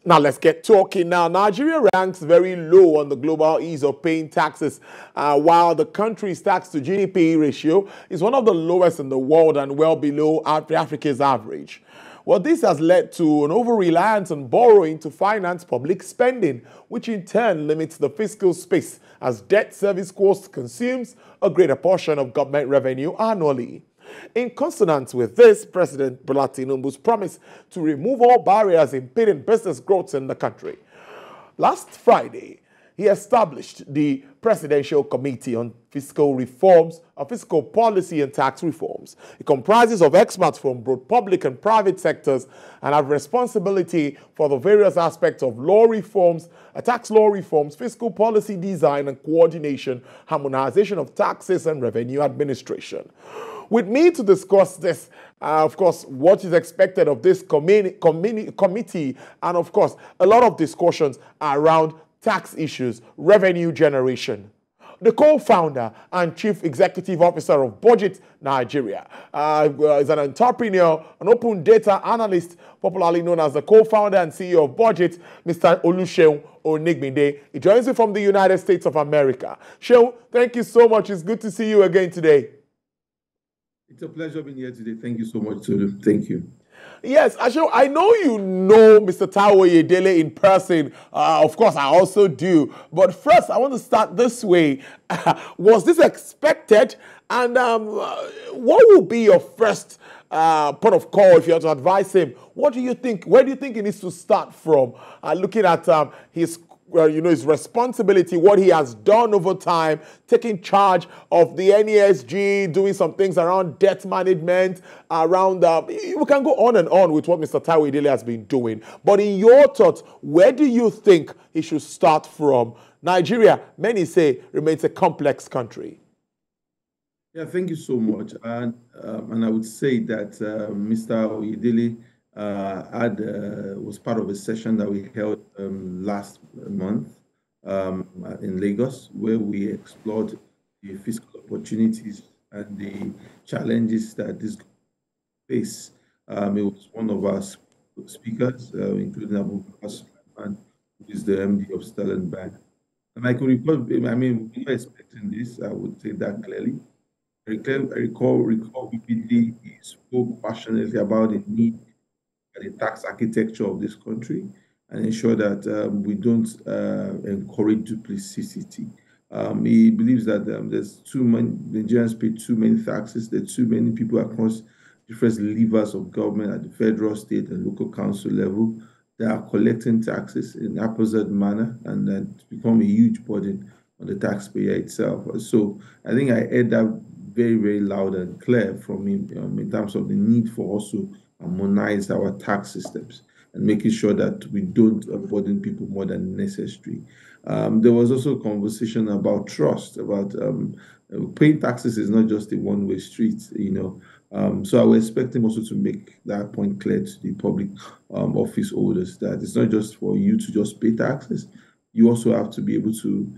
Now let's get talking now. Nigeria ranks very low on the global ease of paying taxes, while the country's tax to GDP ratio is one of the lowest in the world and well below Africa's average. Well, this has led to an over-reliance on borrowing to finance public spending, which in turn limits the fiscal space as debt service cost consumes a greater portion of government revenue annually. In consonance with this, President Bola Tinubu's promise to remove all barriers impeding business growth in the country. Last Friday, he established the Presidential Committee on Fiscal Reforms, Fiscal Policy and Tax Reforms. It comprises of experts from both public and private sectors and have responsibility for the various aspects of law reforms, tax law reforms, fiscal policy design and coordination, harmonization of taxes and revenue administration. With me to discuss this, of course, what is expected of this committee, and of course, a lot of discussions around tax issues, revenue generation. The co-founder and chief executive officer of Budget Nigeria is an entrepreneur, an open data analyst, popularly known as the co-founder and CEO of Budget, Mr. Oluseun Onigbinde. He joins me from the United States of America. Seun, thank you so much. It's good to see you again today. It's a pleasure being here today. Thank you so much, Tolu. Thank you. Yes, Ashok, I know you know Mr. Taiwo Oyedele in person. Of course, I also do. But first, I want to start this way. Was this expected? And what will be your first port of call if you have to advise him? What do you think? Where do you think he needs to start from? Looking at his his responsibility, what he has done over time, taking charge of the NESG, doing some things around debt management, around, we can go on and on with what Mr. Taiwo Oyedele has been doing. But in your thoughts, where do you think he should start from? Nigeria, many say, remains a complex country. Yeah, thank you so much. And I would say that Mr. Oyedele was part of a session that we held last month in Lagos, where we explored the fiscal opportunities and the challenges that this face. It was one of our speakers, including Abu Bakr, who is the MD of Sterling Bank. And I could recall, I mean, we were expecting this, I would say that clearly. I recall vividly, he spoke passionately about the need the tax architecture of this country and ensure that we don't encourage duplicity. He believes that there's too many, Nigerians pay too many taxes, there are too many people across different levers of government at the federal, state, and local council level that are collecting taxes in an opposite manner, and that become a huge burden on the taxpayer itself. So I think I heard that very, very loud and clear from him in terms of the need for us to harmonize our tax systems and making sure that we don't burden people more than necessary. There was also a conversation about trust, about paying taxes is not just a one-way street, So I was expecting also to make that point clear to the public office holders that it's not just for you to just pay taxes. You also have to be able to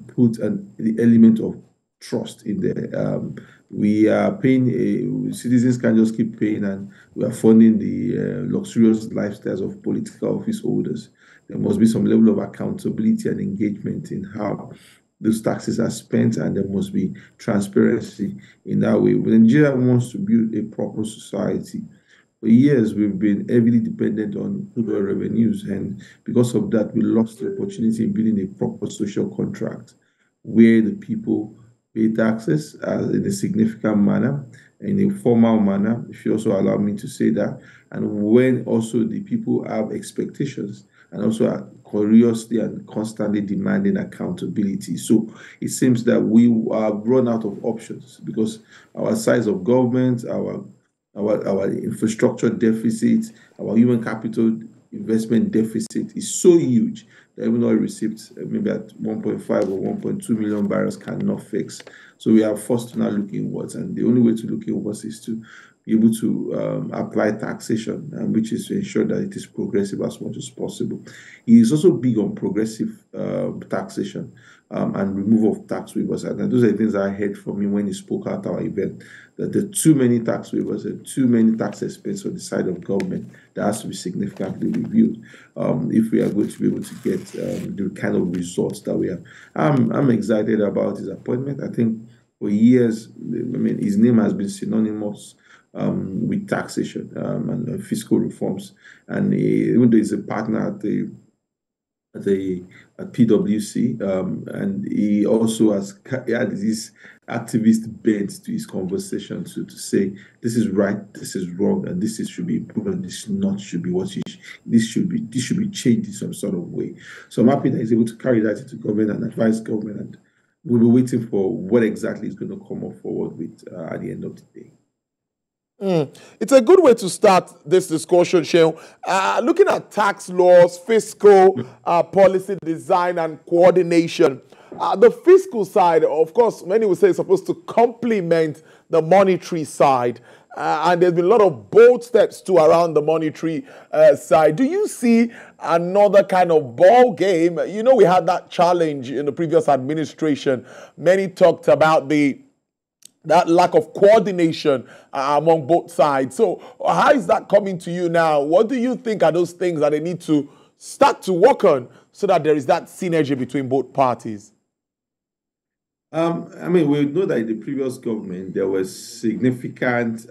put the element of trust in there. We are paying, citizens can just keep paying, and we are funding the luxurious lifestyles of political office holders. There must be some level of accountability and engagement in how those taxes are spent, and there must be transparency in that way. When Nigeria wants to build a proper society, for years we've been heavily dependent on crude oil revenues, and because of that, we lost the opportunity in building a proper social contract where the people pay taxes in a significant manner, in a formal manner, if you also allow me to say that, and when also the people have expectations and also are curiously and constantly demanding accountability. So it seems that we have run out of options because our size of government, our infrastructure deficit, our human capital investment deficit is so huge that even oil receipts, maybe at 1.5 or 1.2 million barrels, cannot fix. So we are forced to now look inwards, and the only way to look inwards is to be able to apply taxation, which is to ensure that it is progressive as much as possible. He is also big on progressive taxation and removal of tax waivers. And those are the things I heard from him when he spoke at our event, that there are too many tax waivers and too many tax expenses on the side of government that has to be significantly reviewed if we are going to be able to get the kind of results that we have. I'm excited about his appointment. I think for years, I mean, his name has been synonymous with taxation and fiscal reforms. And even though he's a partner at PwC, and he also had this activist bent to his conversation to say this is right, this is wrong, and should be improved, and this not should be this should be changed in some sort of way. So I'm happy that he's able to carry that into government and advise government, and we'll be waiting for what exactly is going to come up forward with at the end of the day. It's a good way to start this discussion, Shehu. Looking at tax laws, fiscal policy design and coordination. The fiscal side, of course, many would say is supposed to complement the monetary side. And there's been a lot of bold steps too around the monetary side. Do you see another kind of ball game? You know, we had that challenge in the previous administration. Many talked about that lack of coordination among both sides. So how is that coming to you now? What do you think are those things that they need to start to work on so that there is that synergy between both parties? I mean, we know that in the previous government, there was significant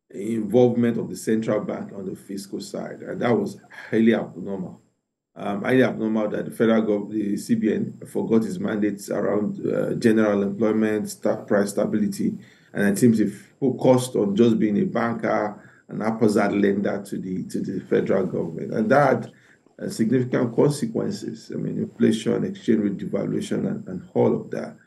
involvement of the central bank on the fiscal side, and that was highly abnormal. Highly abnormal that the federal government, the CBN, forgot its mandates around general employment, price stability, and it seems it focused on just being a banker, an haphazard lender to the federal government, and that had significant consequences. I mean, inflation, exchange rate devaluation, and all of that.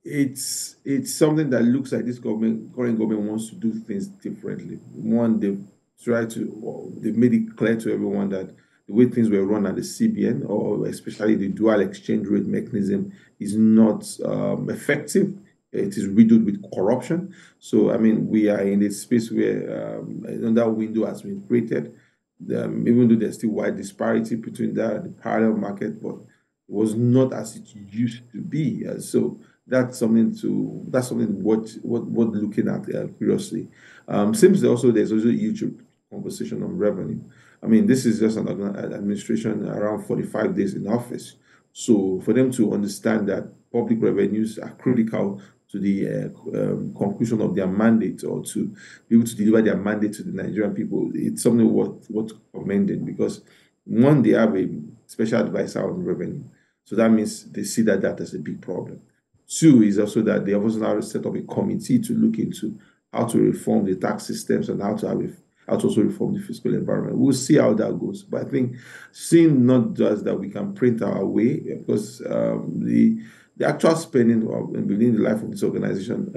It's something that looks like this current government wants to do things differently. One, they've made it clear to everyone that the way things were run at the CBN, or especially the dual exchange rate mechanism, is not effective. It is riddled with corruption. So, I mean, we are in a space where another window has been created, even though there's still wide disparity between that and the parallel market, but it was not as it used to be. So that's something worth looking at curiously. Seems there's also a huge conversation on revenue. I mean, this is just an administration around 45 days in office. So for them to understand that public revenues are critical to the conclusion of their mandate, or to be able to deliver their mandate to the Nigerian people, it's something worth commending, because one, they have a special advisor on revenue. So that means they see that as a big problem. Two is also that they have also now set up a committee to look into how to reform the tax systems and how to also reform the fiscal environment. We'll see how that goes. But I think seeing not just that we can print our way, because the actual spending within the life of this organization,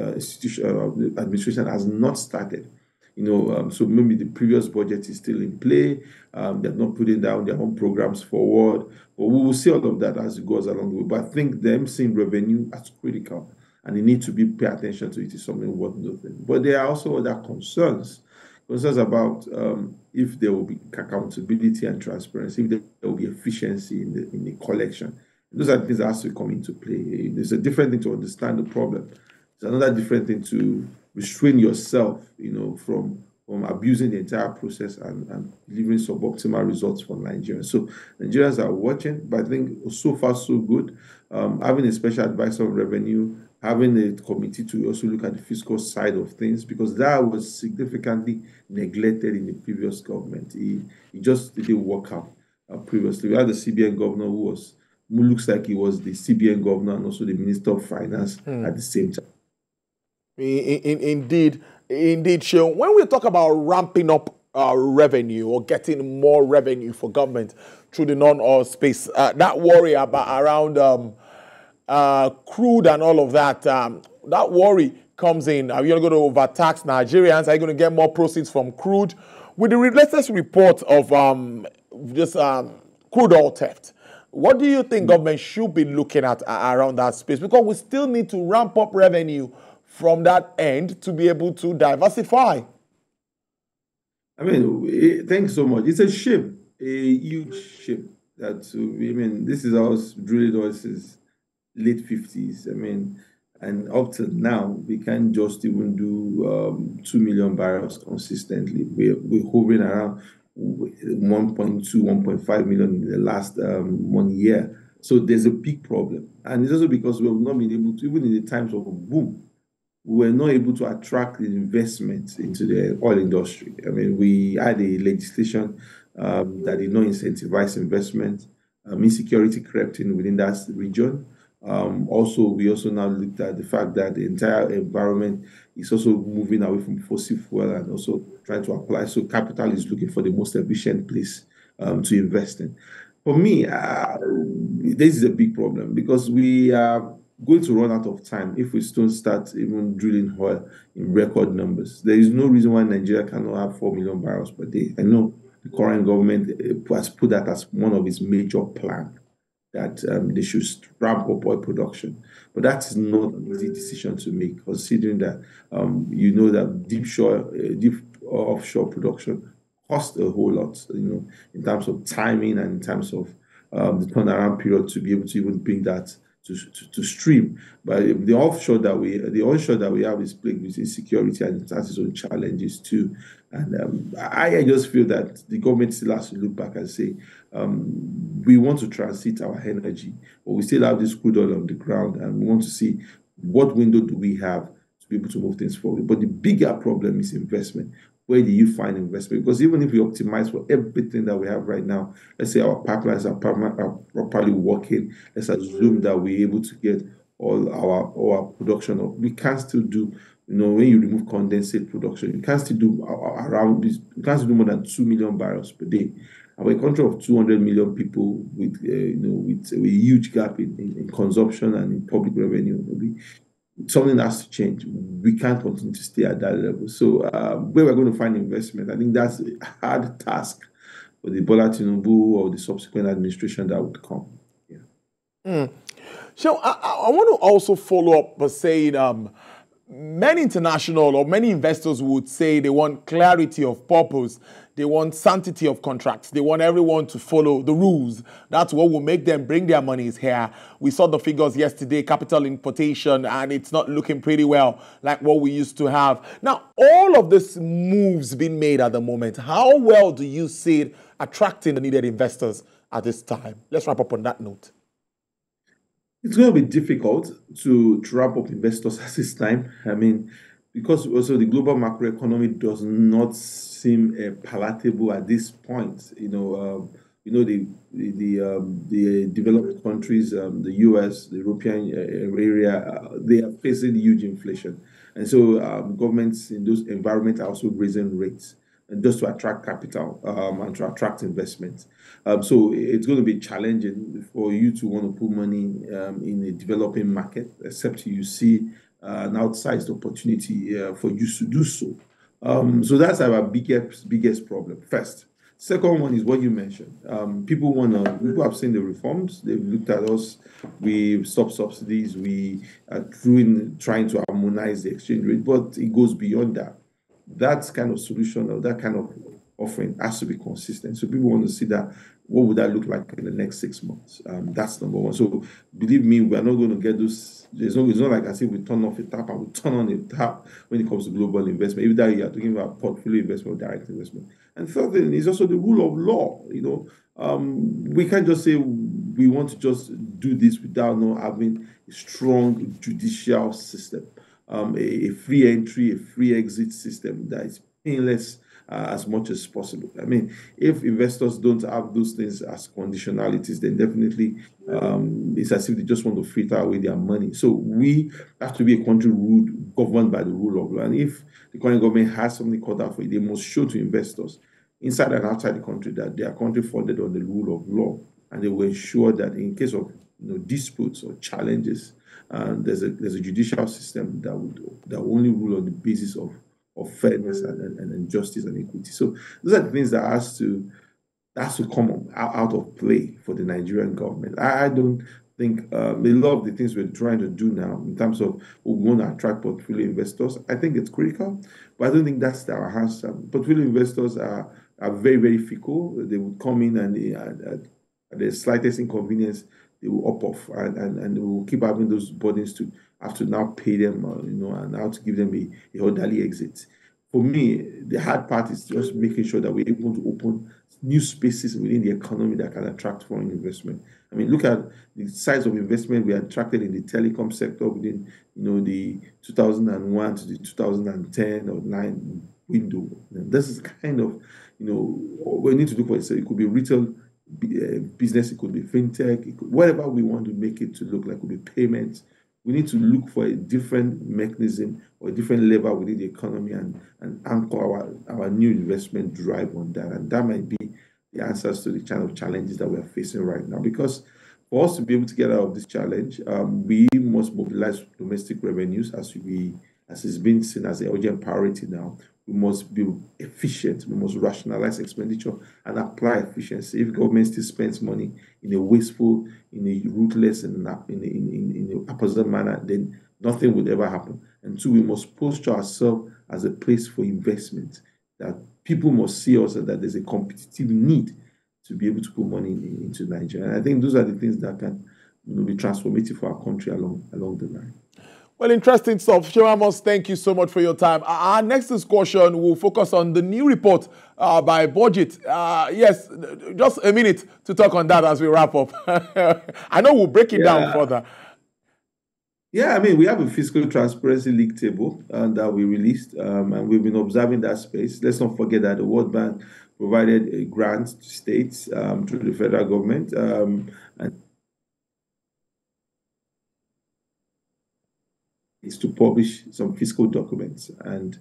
administration has not started. So maybe the previous budget is still in play. They're not putting down their own programs forward. But we will see all of that as it goes along the way. But I think them seeing revenue as critical, and they need to pay attention to it, is something worth noting. But there are also other concerns about if there will be accountability and transparency, if there will be efficiency in the collection. Those are the things that has to come into play. There's a different thing to understand the problem. It's another different thing to restrain yourself, from abusing the entire process and delivering suboptimal results for Nigerians. So Nigerians are watching, but I think so far so good. Having a special advisor on revenue, having a committee to also look at the fiscal side of things, because that was significantly neglected in the previous government. It just didn't work out previously. We had the CBN governor who looks like he was the CBN governor and also the Minister of Finance at the same time. Indeed, Shehu. When we talk about ramping up revenue or getting more revenue for government through the non-oil space, that worry around crude and all of that, that worry comes in. Are you going to overtax Nigerians? Are you going to get more proceeds from crude? With the latest report of crude oil theft, what do you think government should be looking at around that space? Because we still need to ramp up revenue from that end to be able to diversify? I mean, thanks so much. It's a ship, a huge ship. This is us drilling oil since late 50s. I mean, and up to now, we can't just even do 2 million barrels consistently. We're hovering around 1.2, 1.5 million in the last 1 year. So there's a big problem. And it's also because we have not been able to, even in the times of a boom, we were not able to attract the investment into the oil industry. I mean, we had a legislation that did not incentivize investment. Insecurity crept in within that region. We also now looked at the fact that the entire environment is also moving away from fossil fuel and also trying to apply. So capital is looking for the most efficient place to invest in. For me, this is a big problem because we are going to run out of time if we don't start even drilling oil in record numbers. There is no reason why Nigeria cannot have 4 million barrels per day. I know the current government has put that as one of its major plans, that they should ramp up oil production. But that is not an easy decision to make, considering that that deep offshore production costs a whole lot, in terms of timing and in terms of the turnaround period to be able to even bring that to stream. But the onshore that we have is plagued with insecurity and it has its own challenges too. And I just feel that the government still has to look back and say, we want to transit our energy, but we still have this crude oil on the ground, and we want to see what window do we have to be able to move things forward. But the bigger problem is investment. Where do you find investment? Because even if we optimize for everything that we have right now, let's say our pipelines are properly working, let's assume that we're able to get all our production up. We can still do, when you remove condensate production, you can still do you can still do more than 2 million barrels per day. Our country of 200 million people with a huge gap in consumption and in public revenue, something has to change. We can't continue to stay at that level. So where we're going to find investment, I think that's a hard task for the Bola Tinubu or the subsequent administration that would come. Yeah. So I want to also follow up by saying many international or many investors would say they want clarity of purpose. They want sanctity of contracts. They want everyone to follow the rules. That's what will make them bring their monies here. We saw the figures yesterday, capital importation, and it's not looking pretty well like what we used to have. Now, all of this moves being made at the moment, how well do you see it attracting the needed investors at this time? Let's wrap up on that note. It's going to be difficult to ramp up investors at this time. I mean, because also the global macroeconomy does not seem palatable at this point. The developed countries, the US, the European area, they are facing huge inflation, and so governments in those environments are also raising rates, and just to attract capital and to attract investment. So it's going to be challenging for you to want to put money in a developing market, except you see an outsized opportunity for you to do so. So that's our biggest problem. First. Second one is what you mentioned. People have seen the reforms. They've looked at us. We've stopped subsidies. We are trying to harmonize the exchange rate, but it goes beyond that. That kind of solution or that kind of offering has to be consistent. So people want to see that. What would that look like in the next 6 months? That's number one. So believe me, we are not going to get those. It's not like as if we turn off a tap and we turn on a tap when it comes to global investment. Either you are talking about portfolio investment or direct investment. And third thing is also the rule of law. We can't just say we want to just do this without not having a strong judicial system, a free entry, a free exit system that is painless as much as possible. I mean, if investors don't have those things as conditionalities, then definitely it's as if they just want to fritter away their money. So we have to be a country governed by the rule of law. And if the current government has something called out for it, they must show to investors inside and outside the country that they are country funded on the rule of law, and they will ensure that in case of disputes or challenges, there's a judicial system that will only rule on the basis of fairness and justice and equity. So those are the things that has to come out of play for the Nigerian government. I don't think a lot of the things we're trying to do now in terms of we want to attract portfolio investors, I think it's critical, but I don't think that's our answer. Portfolio investors are very, very fickle. They would come in and at the slightest inconvenience, they will opt off, and we will keep having those burdens to have to now pay them, and how to give them a orderly exit. For me, the hard part is just making sure that we're able to open new spaces within the economy that can attract foreign investment. I mean, look at the size of investment we attracted in the telecom sector within, the 2001 to the 2010 or 9 window. And this is kind of, we need to look for it. So it could be retail business, it could be fintech, whatever we want to make it to look like, it could be payments. We need to look for a different mechanism or a different lever within the economy and anchor our new investment drive on that. And that might be the answers to the kind of challenges that we are facing right now. Because for us to be able to get out of this challenge, we must mobilize domestic revenues as it's been seen as an urgent priority now. We must be efficient. We must rationalize expenditure and apply efficiency. If government still spends money in a wasteful, in a ruthless, and in a opposite manner, then nothing would ever happen. And two, we must posture ourselves as a place for investment. That people must see us as that there's a competitive need to be able to put money into Nigeria. And I think those are the things that can be transformative for our country along the line. Well, interesting stuff. Shemamos, thank you so much for your time. Our next discussion will focus on the new report by Budget. Yes, just a minute to talk on that as we wrap up. I know we'll break it down further. Yeah, I mean, we have a fiscal transparency league table that we released, and we've been observing that space. Let's not forget that the World Bank provided a grant to states through the federal government, and is to publish some fiscal documents, and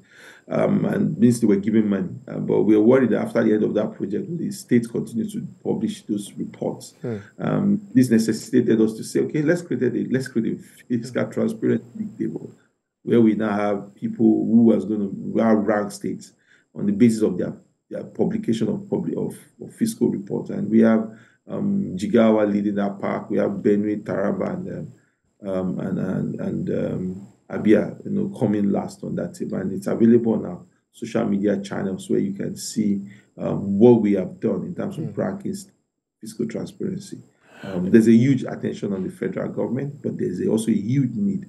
means they were giving money. But we are worried that after the end of that project, the states continue to publish those reports. This necessitated us to say, okay, let's create a fiscal transparency table where we now have people who are rank states on the basis of their publication of fiscal reports. And we have Jigawa leading that pack. We have Benue, Taraba, and Abia, coming last on that table, and it's available on our social media channels where you can see what we have done in terms of practice fiscal transparency. There's a huge attention on the federal government, but there's also a huge need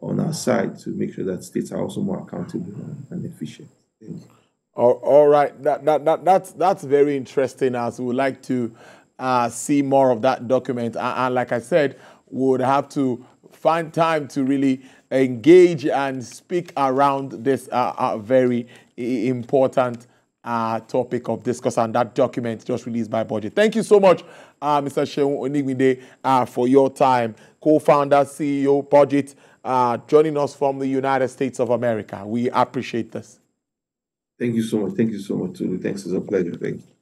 on our side to make sure that states are also more accountable and efficient. Thank you. All right, that's very interesting. As we would like to see more of that document, and like I said, we would have to find time to really engage and speak around this very important topic of discourse, and that document just released by Budget. Thank you so much, Mr. Shehu Onigmide, for your time. Co-founder, CEO, Budget, joining us from the United States of America. We appreciate this. Thank you so much. Thank you so much, Tulu. Thanks. It's a pleasure. Thank you.